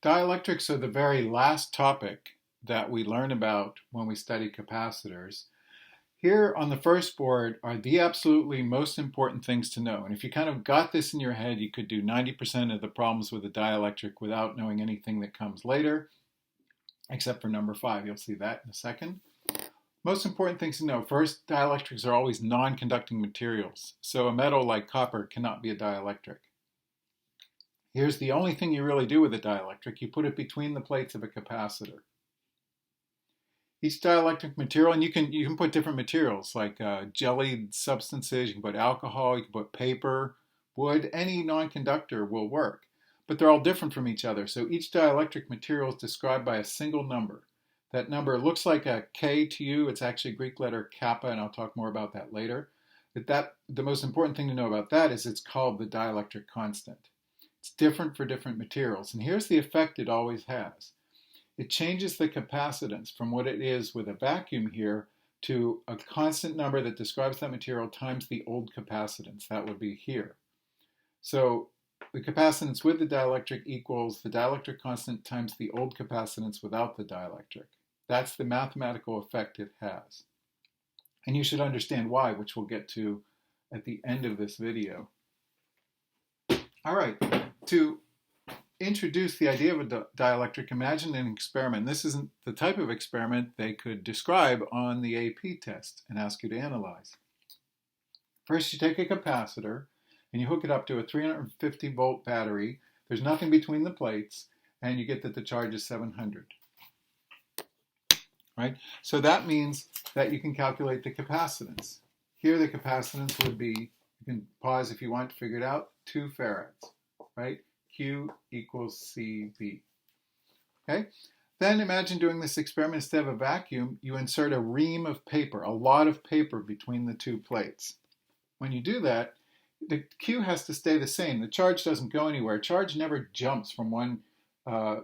Dielectrics are the very last topic that we learn about when we study capacitors. Here on the first board are the absolutely most important things to know. And if you kind of got this in your head, you could do 90% of the problems with a dielectric without knowing anything that comes later, except for number 5. You'll see that in a second. Most important things to know. First, dielectrics are always non-conducting materials. So a metal like copper cannot be a dielectric. Here's the only thing you really do with a dielectric. You put it between the plates of a capacitor. Each dielectric material, and you can put different materials like jellied substances, you can put alcohol, you can put paper, wood, any non-conductor will work. But they're all different from each other. So each dielectric material is described by a single number. That number looks like a K to you. It's actually a Greek letter kappa, and I'll talk more about that later. But the most important thing to know about that is it's called the dielectric constant. It's different for different materials. And here's the effect it always has. It changes the capacitance from what it is with a vacuum here to a constant number that describes that material times the old capacitance. That would be here. So the capacitance with the dielectric equals the dielectric constant times the old capacitance without the dielectric. That's the mathematical effect it has. And you should understand why, which we'll get to at the end of this video. All right, to introduce the idea of a dielectric, imagine an experiment. This isn't the type of experiment they could describe on the AP test and ask you to analyze. First, you take a capacitor and you hook it up to a 350 volt battery. There's nothing between the plates, and you get that the charge is 700. Right? So that means that you can calculate the capacitance. Here the capacitance would be, you can pause if you want to figure it out, 2 farads, right? Q equals CV. Okay? Then imagine doing this experiment instead of a vacuum, you insert a ream of paper, a lot of paper between the 2 plates. When you do that, the Q has to stay the same. The charge doesn't go anywhere. Charge never jumps from one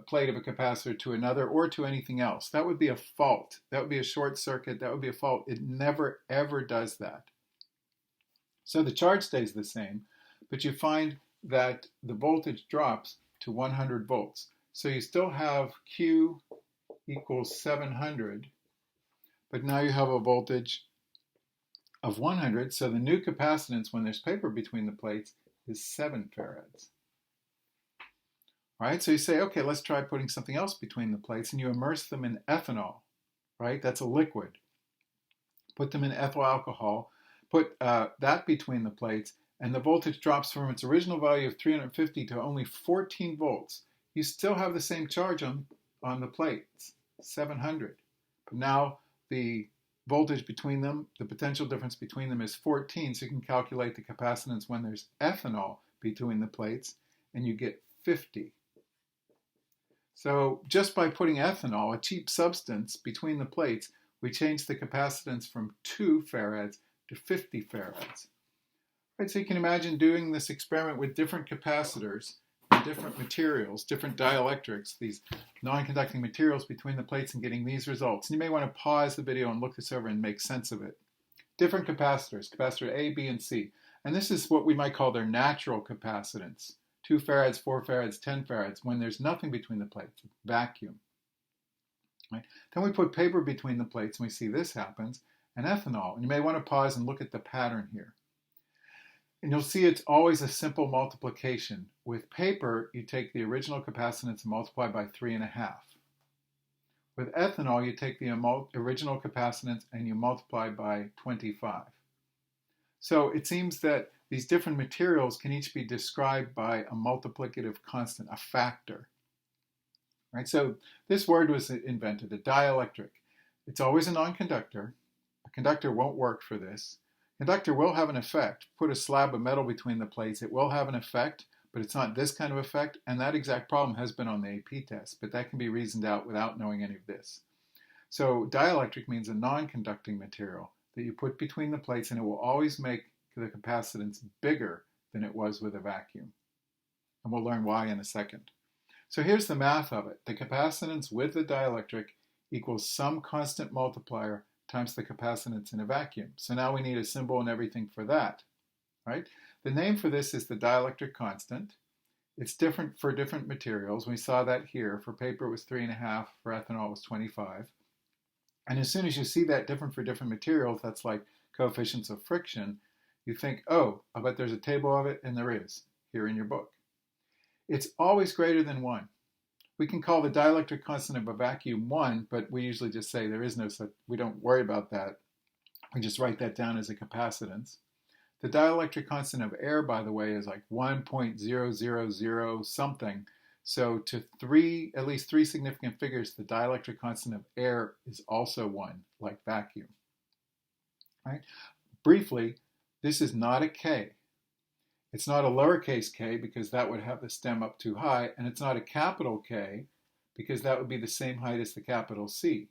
plate of a capacitor to another or to anything else. That would be a fault. That would be a short circuit. That would be a fault. It never ever does that. So the charge stays the same, but you find that the voltage drops to 100 volts. So you still have Q equals 700, but now you have a voltage of 100. So the new capacitance when there's paper between the plates is 7 farads. Right? So you say, okay, let's try putting something else between the plates, and you immerse them in ethanol, right? That's a liquid. Put them in ethyl alcohol, put that between the plates, and the voltage drops from its original value of 350 to only 14 volts. You still have the same charge on the plates, 700. But now the voltage between them, the potential difference between them is 14, so you can calculate the capacitance when there's ethanol between the plates, and you get 50. So just by putting ethanol, a cheap substance, between the plates, we change the capacitance from 2 farads to 50 farads. Right, so you can imagine doing this experiment with different capacitors, different materials, different dielectrics, these non-conducting materials between the plates, and getting these results. And you may want to pause the video and look this over and make sense of it. Different capacitors, capacitor A, B, and C. And this is what we might call their natural capacitance. 2 farads, 4 farads, 10 farads, when there's nothing between the plates, vacuum. Right? Then we put paper between the plates, and we see this happens, and ethanol. And you may want to pause and look at the pattern here. And you'll see it's always a simple multiplication. With paper, you take the original capacitance and multiply by 3.5. With ethanol, you take the original capacitance and you multiply by 25. So it seems that these different materials can each be described by a multiplicative constant, a factor. Right? So this word was invented, a dielectric. It's always a non-conductor. A conductor won't work for this. Conductor will have an effect. Put a slab of metal between the plates, it will have an effect, but it's not this kind of effect, and that exact problem has been on the AP test, but that can be reasoned out without knowing any of this. So dielectric means a non-conducting material that you put between the plates, and it will always make the capacitance bigger than it was with a vacuum. And we'll learn why in a second. So here's the math of it. The capacitance with the dielectric equals some constant multiplier times the capacitance in a vacuum. So now we need a symbol and everything for that, right? The name for this is the dielectric constant. It's different for different materials. We saw that here. For paper, it was 3.5. For ethanol, it was 25. And as soon as you see that different for different materials, that's like coefficients of friction, you think, oh, I bet there's a table of it, and there is here in your book. It's always greater than 1. We can call the dielectric constant of a vacuum 1, but we usually just say there is no such, we don't worry about that. We just write that down as a capacitance. The dielectric constant of air, by the way, is like 1.000 something. So to at least three significant figures, the dielectric constant of air is also 1, like vacuum. Right? Briefly, this is not a K. It's not a lowercase k because that would have the stem up too high, and it's not a capital K because that would be the same height as the capital C.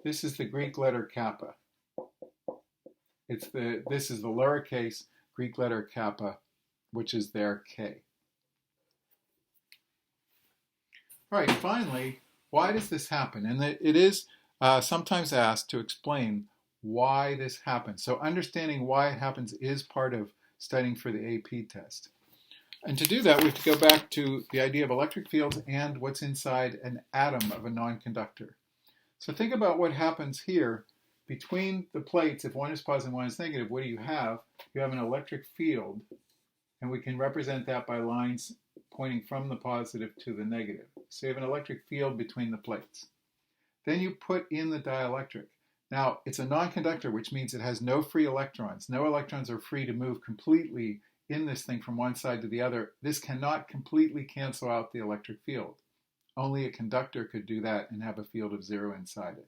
This is the Greek letter kappa. This is the lowercase Greek letter kappa, which is their K. All right, finally, why does this happen? And it is sometimes asked to explain why this happens. So understanding why it happens is part of studying for the AP test. And to do that, we have to go back to the idea of electric fields and what's inside an atom of a non-conductor. So think about what happens here between the plates. If one is positive and one is negative, what do you have? You have an electric field, and we can represent that by lines pointing from the positive to the negative. So you have an electric field between the plates. Then you put in the dielectric. Now, it's a non-conductor, which means it has no free electrons. No electrons are free to move completely in this thing from one side to the other. This cannot completely cancel out the electric field. Only a conductor could do that and have a field of 0 inside it.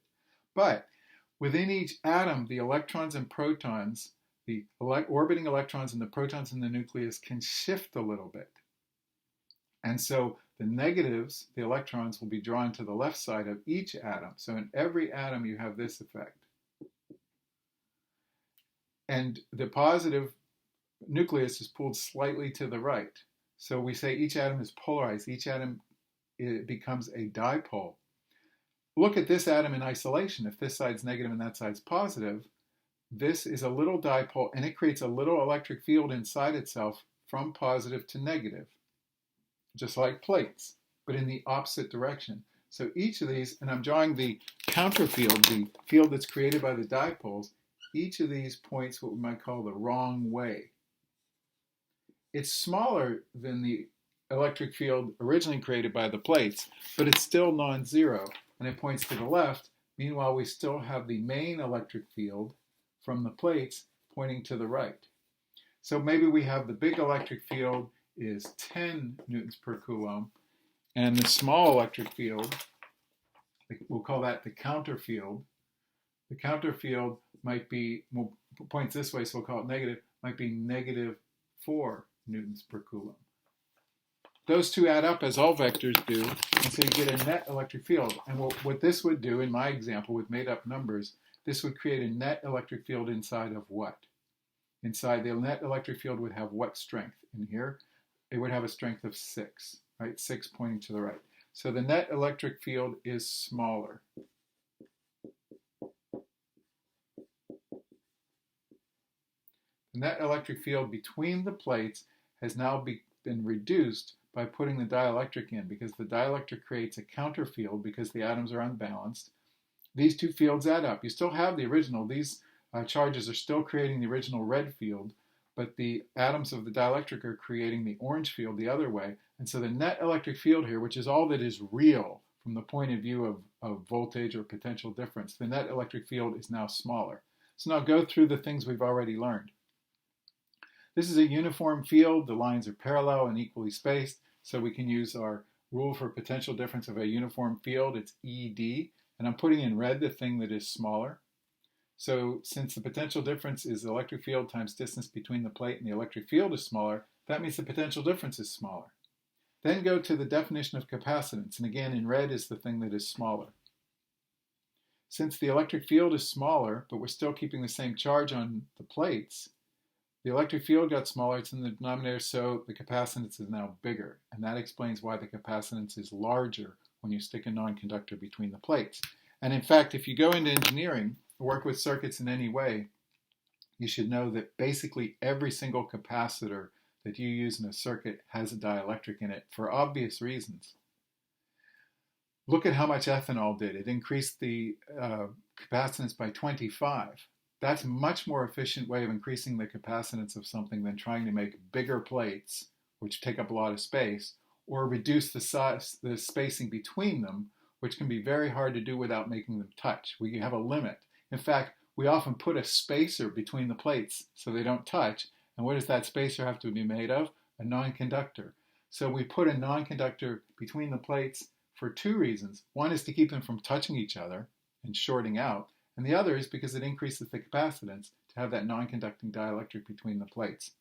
But within each atom, the electrons and protons, the orbiting electrons and the protons in the nucleus can shift a little bit. And so the negatives, the electrons, will be drawn to the left side of each atom. So in every atom, you have this effect. And the positive nucleus is pulled slightly to the right. So we say each atom is polarized. Each atom becomes a dipole. Look at this atom in isolation. If this side's negative and that side's positive, this is a little dipole, and it creates a little electric field inside itself from positive to negative, just like plates, but in the opposite direction. So each of these, and I'm drawing the counter field, the field that's created by the dipoles, each of these points what we might call the wrong way. It's smaller than the electric field originally created by the plates, but it's still non-zero, and it points to the left. Meanwhile, we still have the main electric field from the plates pointing to the right. So maybe we have the big electric field is 10 newtons per coulomb, and the small electric field, we'll call that the counter field. The counter field might be, points this way, so we'll call it negative, might be negative 4 newtons per coulomb. Those two add up as all vectors do, and so you get a net electric field. And what this would do, in my example with made up numbers, this would create a net electric field inside of what? Inside the net electric field would have what strength? In here, it would have a strength of 6, right? 6 pointing to the right. So the net electric field is smaller. The net electric field between the plates has now been reduced by putting the dielectric in, because the dielectric creates a counter field because the atoms are unbalanced. These two fields add up. You still have the original. These charges are still creating the original red field, but the atoms of the dielectric are creating the orange field the other way. And so the net electric field here, which is all that is real from the point of view of voltage or potential difference, the net electric field is now smaller. So now go through the things we've already learned. This is a uniform field. The lines are parallel and equally spaced, so we can use our rule for potential difference of a uniform field. It's ED, and I'm putting in red the thing that is smaller. So since the potential difference is the electric field times distance between the plate and the electric field is smaller, that means the potential difference is smaller. Then go to the definition of capacitance, and again in red is the thing that is smaller. Since the electric field is smaller, but we're still keeping the same charge on the plates, the electric field got smaller, it's in the denominator, so the capacitance is now bigger. And that explains why the capacitance is larger when you stick a non-conductor between the plates. And in fact, if you go into engineering, work with circuits in any way, you should know that basically every single capacitor that you use in a circuit has a dielectric in it for obvious reasons. Look at how much ethanol did. It increased the capacitance by 25. That's a much more efficient way of increasing the capacitance of something than trying to make bigger plates, which take up a lot of space, or reduce the size, the spacing between them, which can be very hard to do without making them touch. We have a limit. In fact, we often put a spacer between the plates so they don't touch. And what does that spacer have to be made of? A non-conductor. So we put a non-conductor between the plates for two reasons. One is to keep them from touching each other and shorting out, and the other is because it increases the capacitance to have that non-conducting dielectric between the plates.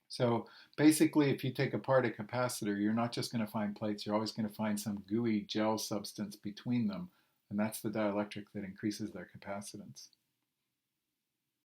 So basically, if you take apart a capacitor, you're not just going to find plates, you're always going to find some gooey gel substance between them, and that's the dielectric that increases their capacitance.